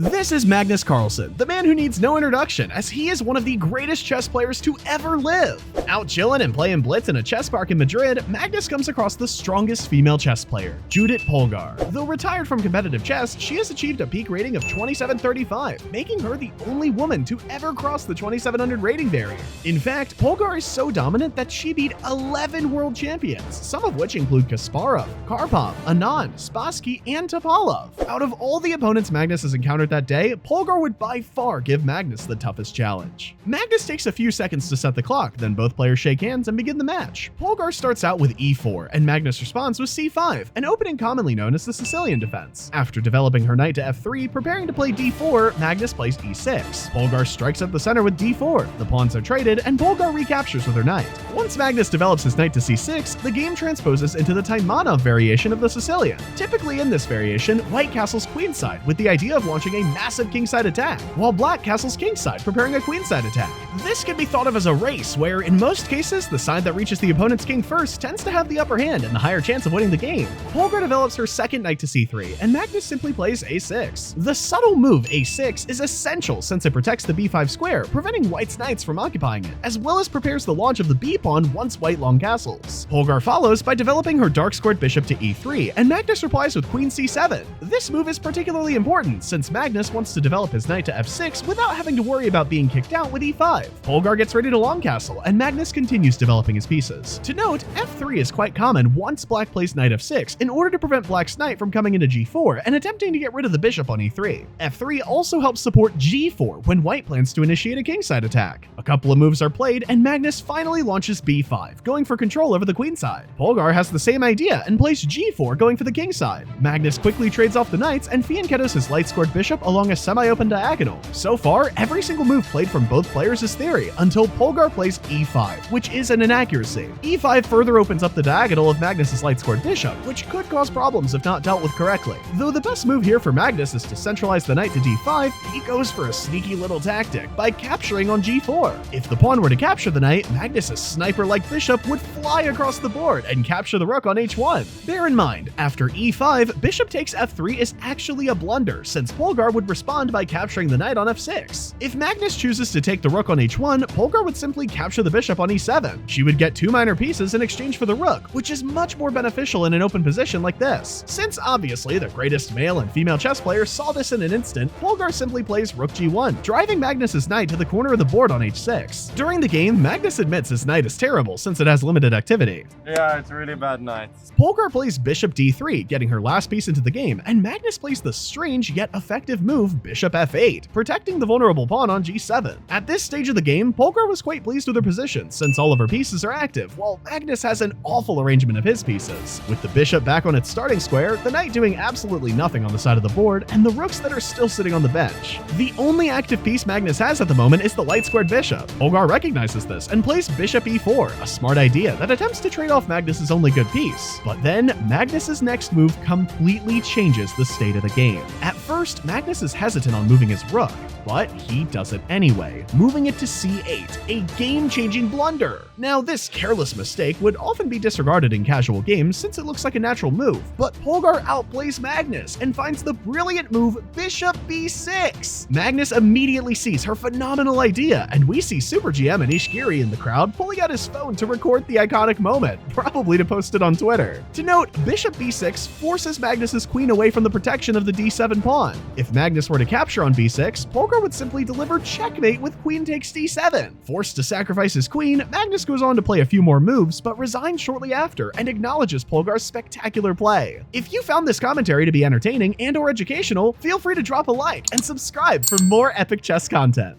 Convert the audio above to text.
This is Magnus Carlsen, the man who needs no introduction, as he is one of the greatest chess players to ever live. Out chillin' and playing Blitz in a chess park in Madrid, Magnus comes across the strongest female chess player, Judit Polgar. Though retired from competitive chess, she has achieved a peak rating of 2735, making her the only woman to ever cross the 2700 rating barrier. In fact, Polgar is so dominant that she beat 11 world champions, some of which include Kasparov, Karpov, Anand, Spassky, and Topalov. Out of all the opponents Magnus has encountered that day, Polgar would by far give Magnus the toughest challenge. Magnus takes a few seconds to set the clock, then both players shake hands and begin the match. Polgar starts out with e4, and Magnus responds with c5, an opening commonly known as the Sicilian defense. After developing her knight to f3, preparing to play d4, Magnus plays e6. Polgar strikes up the center with d4, the pawns are traded, and Polgar recaptures with her knight. Once Magnus develops his knight to c6, the game transposes into the Taimanov variation of the Sicilian. Typically in this variation, white castles queenside with the idea of launching a massive kingside attack, while black castles kingside, preparing a queenside attack. This can be thought of as a race, where in most cases, the side that reaches the opponent's king first tends to have the upper hand and the higher chance of winning the game. Polgar develops her second knight to c3, and Magnus simply plays a6. The subtle move a6 is essential since it protects the b5 square, preventing white's knights from occupying it, as well as prepares the launch of the b pawn once white long castles. Polgar follows by developing her dark-squared bishop to e3, and Magnus replies with queen c7. This move is particularly important since Magnus wants to develop his knight to f6 without having to worry about being kicked out with e5. Polgar gets ready to long castle, and Magnus continues developing his pieces. To note, f3 is quite common once black plays knight f6 in order to prevent black's knight from coming into g4 and attempting to get rid of the bishop on e3. f3 also helps support g4 when white plans to initiate a kingside attack. A couple of moves are played, and Magnus finally launches b5, going for control over the queenside. Polgar has the same idea and plays g4, going for the kingside. Magnus quickly trades off the knights and fianchettos his light-scored bishop along a semi-open diagonal. So far, every single move played from both players is theory, until Polgar plays e5, which is an inaccuracy. e5 further opens up the diagonal of Magnus's light-scored bishop, which could cause problems if not dealt with correctly. Though the best move here for Magnus is to centralize the knight to d5, he goes for a sneaky little tactic by capturing on g4. If the pawn were to capture the knight, Magnus's sniper-like bishop would fly across the board and capture the rook on h1. Bear in mind, after e5, bishop takes f3 is actually a blunder, since Polgar would respond by capturing the knight on f6. If Magnus chooses to take the rook on h1, Polgar would simply capture the bishop on e7. She would get two minor pieces in exchange for the rook, which is much more beneficial in an open position like this. Since obviously the greatest male and female chess players saw this in an instant, Polgar simply plays rook g1, driving Magnus's knight to the corner of the board on h6. During the game, Magnus admits his knight is terrible since it has limited activity. Yeah, it's really bad knight. Polgar plays bishop d3, getting her last piece into the game, and Magnus plays the strange yet effective move bishop f8, protecting the vulnerable pawn on g7. At this stage of the game, Polgar was quite pleased with her position since all of her pieces are active, while Magnus has an awful arrangement of his pieces. With the bishop back on its starting square, the knight doing absolutely nothing on the side of the board, and the rooks that are still sitting on the bench. The only active piece Magnus has at the moment is the light-squared bishop. Polgar recognizes this and plays bishop e4, a smart idea that attempts to trade off Magnus's only good piece. But then, Magnus's next move completely changes the state of the game. At first, Magnus is hesitant on moving his rook, but he does it anyway, moving it to c8, a game-changing blunder. Now, this careless mistake would often be disregarded in casual games since it looks like a natural move, but Polgar outplays Magnus and finds the brilliant move bishop b6. Magnus immediately sees her phenomenal idea, and we see Super GM Anish Giri in the crowd pulling out his phone to record the iconic moment, probably to post it on Twitter. To note, bishop b6 forces Magnus's queen away from the protection of the d7 pawn. If Magnus were to capture on b6, Polgar would simply deliver checkmate with queen takes d7. Forced to sacrifice his queen, Magnus goes on to play a few more moves, but resigns shortly after and acknowledges Polgar's spectacular play. If you found this commentary to be entertaining and/or educational, feel free to drop a like and subscribe for more epic chess content.